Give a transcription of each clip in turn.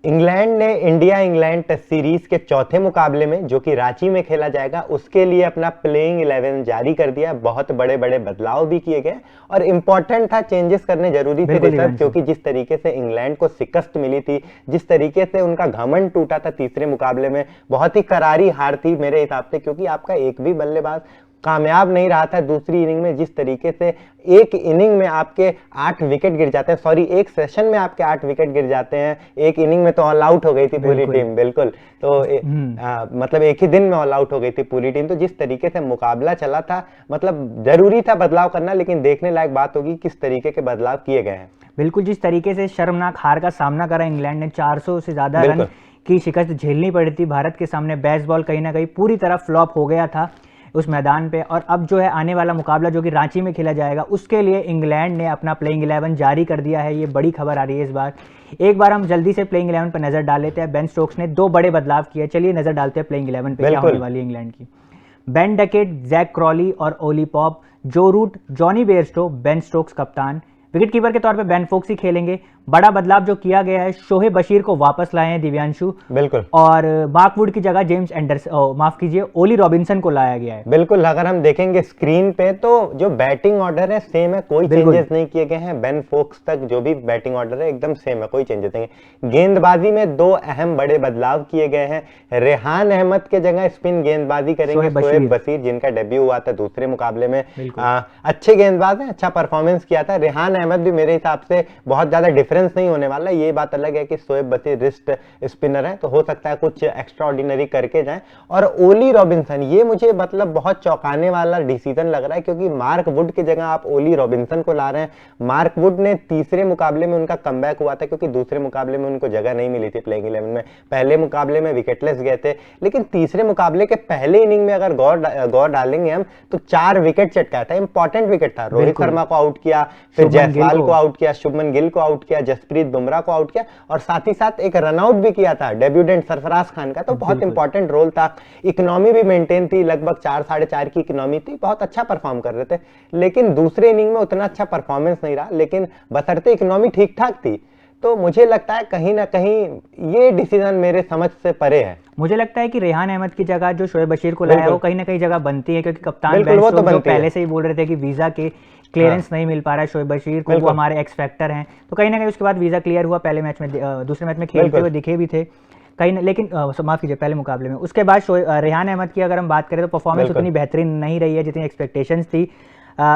England ने India England test series के चौथे मुकाबले में, जो कि रांची में खेला जाएगा, उसके लिए अपना प्लेइंग 11 जारी कर दिया। बहुत बड़े बड़े बदलाव भी किए गए और इंपॉर्टेंट था, चेंजेस करने जरूरी थे ऋषभ, क्योंकि जिस तरीके से इंग्लैंड को शिकस्त मिली थी, जिस तरीके से उनका घमंड टूटा था तीसरे मुकाबले में, बहुत ही करारी हार थी मेरे हिसाब से, क्योंकि आपका एक भी बल्लेबाज कामयाब नहीं रहा था दूसरी इनिंग में। जिस तरीके से एक इनिंग में आपके 8 विकेट गिर जाते हैं, सॉरी एक सेशन में आपके 8 विकेट गिर जाते हैं, एक इनिंग में तो ऑल आउट हो गई थी पूरी टीम। बिल्कुल, तो मतलब एक ही दिन में ऑल आउट हो गई थी पूरी टीम। तो जिस तरीके से मुकाबला चला था, मतलब जरूरी था बदलाव करना, लेकिन देखने लायक बात होगी किस तरीके के बदलाव किए गए हैं। बिल्कुल, जिस तरीके से शर्मनाक हार का सामना करा इंग्लैंड ने, 400 से ज्यादा रन की शिकस्त झेलनी पड़ी थी भारत के सामने। बेसबॉल कहीं ना कहीं पूरी तरह फ्लॉप हो गया था उस मैदान पे। और अब जो है आने वाला मुकाबला जो कि रांची में खेला जाएगा, उसके लिए इंग्लैंड ने अपना प्लेइंग 11 जारी कर दिया है। ये बड़ी खबर आ रही है इस बार। एक बार हम जल्दी से प्लेइंग 11 पर नजर डाल लेते हैं। बेन स्टोक्स ने 2 बड़े बदलाव किए, चलिए नजर डालते हैं प्लेइंग 11 पे क्या होने वाली है इंग्लैंड की। बेन डकेट, जैक क्रॉली और Ollie Pope, Joe Root, Jonny Bairstow, Ben Stokes कप्तान। विकेटकीपर के तौर पे बेन फोक्स ही खेलेंगे। बड़ा बदलाव जो किया गया है, शोहेब बशीर को वापस लाए हैं दिव्यांशु, बिल्कुल, और मार्क वुड की जगह जेम्स एंडरसन, माफ कीजिए, ओली रॉबिन्सन को लाया गया है। बिल्कुल, अगर हम देखेंगे स्क्रीन पे तो जो बैटिंग ऑर्डर है सेम है, कोई चेंजेस नहीं किए गए हैं। बेन फोक्स तक जो भी बैटिंग ऑर्डर है एकदम सेम है, कोई चेंजेस नहीं है। गेंदबाजी में 2 अहम बड़े बदलाव किए गए हैं। रेहान अहमद के जगह स्पिन गेंदबाजी करेंगे शोएब बशीर, जिनका डेब्यू हुआ था दूसरे मुकाबले में। अच्छे गेंदबाज हैं, अच्छा परफॉर्मेंस किया था। रेहान अहमद भी मेरे हिसाब से बहुत ज्यादा डिफरेंस नहीं होने वाला। ये बात अलग है कि शोएब बशीर रिस्ट स्पिनर है, तो हो सकता है कुछ एक्स्ट्रा ऑर्डिनरी करके जाएं। और ओली रॉबिन्सन, ये मुझे मतलब बहुत चौंकाने वाला डिसीजन लग रहा है, क्योंकि मार्क वुड की जगह आप ओली रॉबिन्सन को ला रहे हैं। मार्क वुड ने तीसरे मुकाबले में उनका कमबैक हुआ था, क्योंकि दूसरे मुकाबले में उनको जगह नहीं मिली थी प्लेइंग 11 में। पहले मुकाबले में विकेटलेस गए थे, लेकिन तीसरे मुकाबले के पहले इनिंग में अगर गौर डालेंगे हम, तो 4 विकेट चटकाया था। इंपॉर्टेंट विकेट था। रोहित शर्मा को आउट किया, फिर जायसवाल को आउट किया, शुभमन गिल को आउट किया, जसप्रीत बुमराह को आउट किया, और साथ ही साथ एक रनआउट भी किया था डेब्यूटेंट सरफराज खान का। तो बहुत इंपॉर्टेंट रोल था। इकोनॉमी भी मेंटेन थी, लगभग 4 साढ़े 4 की इकोनॉमी थी। बहुत अच्छा परफॉर्म कर रहे थे, लेकिन दूसरे इनिंग में उतना अच्छा परफॉर्मेंस नहीं रहा, लेकिन बशर्ते इकोनॉमी ठीक ठाक थी। तो मुझे लगता है कहीं ना कहीं ये डिसीजन मेरे समझ से परे है। मुझे लगता है कि रेहान अहमद की जगह जो शोएब बशीर को लाया है, वो कहीं ना कहीं जगह बनती है, क्योंकि कप्तान बेन स्टोक्स जो पहले से ही बोल रहे थे कि वीजा के क्लियरेंस नहीं मिल पा रहा है शोएब बशीर को, वो हमारे एक्स फैक्टर हैं। तो कहीं ना कहीं उसके बाद वीजा क्लियर हुआ, पहले मैच में, दूसरे मैच में खेलते हुए दिखे भी थे कहीं, लेकिन माफ कीजिए, पहले मुकाबले में। उसके बाद रेहान अहमद की अगर हम बात करें तो परफॉर्मेंस उतनी बेहतरीन नहीं रही है जितनी एक्सपेक्टेशंस थी।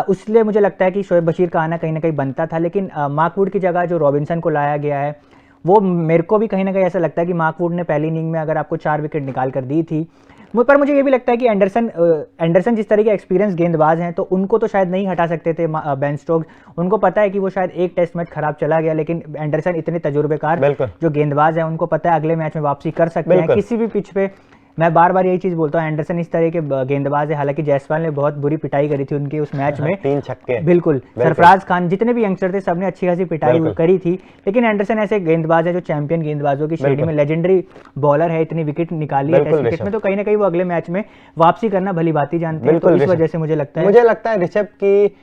उसलिए मुझे लगता है कि शोएब बशीर का आना कहीं ना कहीं बनता था। लेकिन मार्क वुड की जगह जो रॉबिन्सन को लाया गया है, वो मेरे को भी कहीं ना कहीं ऐसा लगता है कि मार्क वुड ने पहली इनिंग में अगर आपको 4 विकेट निकाल कर दी थी, पर मुझे ये भी लगता है कि एंडरसन जिस तरह के एक्सपीरियंस गेंदबाज हैं, तो उनको तो शायद नहीं हटा सकते थे बेन स्टोक्स। उनको पता है कि वो शायद एक टेस्ट मैच खराब चला गया, लेकिन एंडरसन इतने तजुर्बेकार जो गेंदबाज हैं, उनको पता है अगले मैच में वापसी कर सकते हैं किसी भी पिच पे। मैं बार बार यही चीज बोलता हूँ, एंडरसन इस तरह के गेंदबाज है। हालांकि जायसवाल ने बहुत बुरी पिटाई करी थी उनकी उस मैच में, 3 छक्के। बिल्कुल, सरफराज खान, जितने भी यंगस्टर थे सबने अच्छी खासी पिटाई करी थी। लेकिन एंडरसन ऐसे गेंदबाज है जो चैंपियन गेंदबाजों की श्रेणी में लेजेंडरी बॉलर है, इतनी विकेट निकाली है टेस्ट क्रिकेट में, तो कहीं ना कहीं वो अगले मैच में वापसी करना भली बात जानते हैं। तो इस वजह से मुझे लगता है ऋषभ की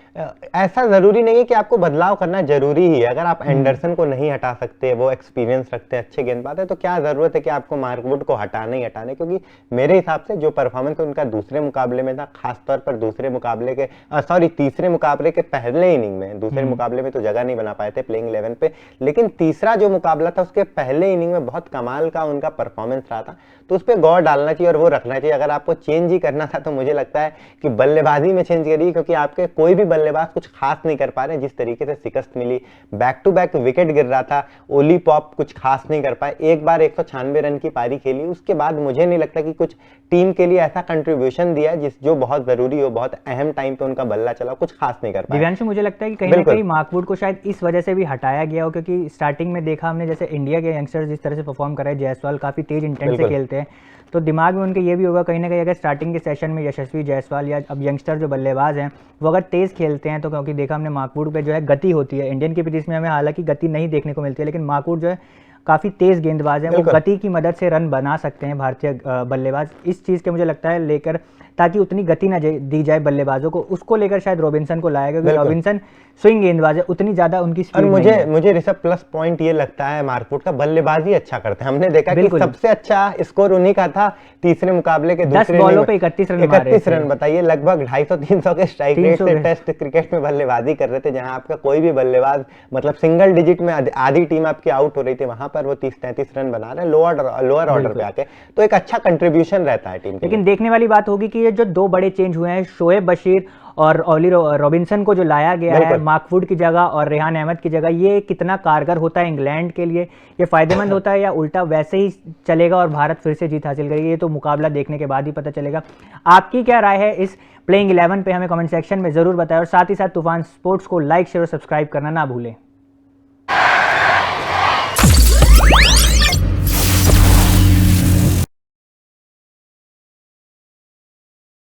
ऐसा जरूरी नहीं है कि आपको बदलाव करना जरूरी ही है। अगर आप एंडरसन को नहीं हटा सकते, वो एक्सपीरियंस रखते हैं, अच्छे गेंदबाज है, तो क्या जरूरत है कि आपको मार्क वुड को हटाने ही हटाने। क्योंकि मेरे हिसाब से जो परफॉर्मेंस उनका दूसरे मुकाबले में था, खासतौर पर दूसरे मुकाबले के तीसरे मुकाबले के पहले इनिंग में, दूसरे मुकाबले में तो जगह नहीं बना पाए थे प्लेइंग 11 पे, लेकिन तीसरा जो मुकाबला था उसके पहले इनिंग में बहुत कमाल का उनका परफॉर्मेंस रहा था। तो उस पर गौर डालना चाहिए और वो रखना चाहिए। अगर आपको चेंज ही करना था तो मुझे लगता है कि बल्लेबाजी में चेंज करिए, क्योंकि आपके कोई भी बल्लेबाज कुछ खास नहीं कर पा रहे। जिस तरीके से शिकस्त मिली, बैक टू बैक विकेट गिर रहा था, ओली पॉप कुछ खास नहीं कर पाए। एक बार 196 रन की पारी खेली, उसके बाद मुझे नहीं लगता कि कुछ टीम के लिए ऐसा कंट्रीब्यूशन दिया जो बहुत जरूरी हो, बहुत अहम टाइम पे उनका बल्ला चला, कुछ खास नहीं कर पाया। दिव्यांशु, मुझे लगता है कि कहीं ना कहीं मार्क वुड को शायद इस वजह से भी हटाया गया हो, क्योंकि स्टार्टिंग में देखा हमने जैसे इंडिया के यंगस्टर्स जिस तरह से परफॉर्म कर रहे हैं, जायसवाल काफी तेज इंटेंट से खेलते हैं, तो दिमाग में उनके ये भी होगा कहीं ना कहीं अगर स्टार्टिंग के सेशन में यशस्वी जायसवाल या अब यंगस्टर जो बल्लेबाज हैं वो अगर तेज खेलते हैं, तो क्योंकि देखा हमने मार्क वुड पे जो है गति होती है, इंडियन की पिच में हमें हालांकि गति नहीं देखने को मिलती है, लेकिन मार्क वुड जो है काफ़ी तेज़ गेंदबाज हैं, वो गति की मदद से रन बना सकते हैं भारतीय बल्लेबाज। इस चीज़ के मुझे लगता है लेकर, ताकि उतनी गति ना दी जाए बल्लेबाजों को, उसको लेकर शायद रॉबिन्सन को लाया, क्योंकि रॉबिन्सन स्विंग गेंदबाज है, उतनी ज़्यादा उनकी स्पीड नहीं है। मुझे ऋषभ प्लस पॉइंट ये लगता है मार्कवुड का, बल्लेबाजी अच्छा करते हैं। हमने देखा कि सबसे अच्छा स्कोर उन्हीं का था तीसरे मुकाबले के 10 बॉलों पे 31 रन। बताइए, लगभग 250-300 के स्ट्राइक रेट से टेस्ट क्रिकेट में बल्लेबाजी कर रहे थे, जहां आपका कोई भी बल्लेबाज मतलब सिंगल डिजिट में आधी टीम आपकी आउट हो रही थी, वहां पर वो 30-33 रन बना रहे हैं लोअर ऑर्डर पे आके। तो एक अच्छा कंट्रीब्यूशन रहता है टीम के। लेकिन देखने वाली बात होगी कि ये जो 2 बड़े चेंज हुए हैं, शोएब बशीर और ओली रॉबिन्सन को जो लाया गया है मार्कवुड की जगह और रेहान अहमद की जगह, ये कितना कारगर होता है इंग्लैंड के लिए, ये फायदेमंद होता है या उल्टा वैसे ही चलेगा और भारत फिर से जीत हासिल करेगी, ये तो मुकाबला देखने के बाद ही पता चलेगा। आपकी क्या राय है इस प्लेइंग 11 पे, हमें कमेंट सेक्शन में जरूर बताएं, और साथ ही साथ तूफान स्पोर्ट्स को लाइक शेयर और सब्सक्राइब करना ना भूलें।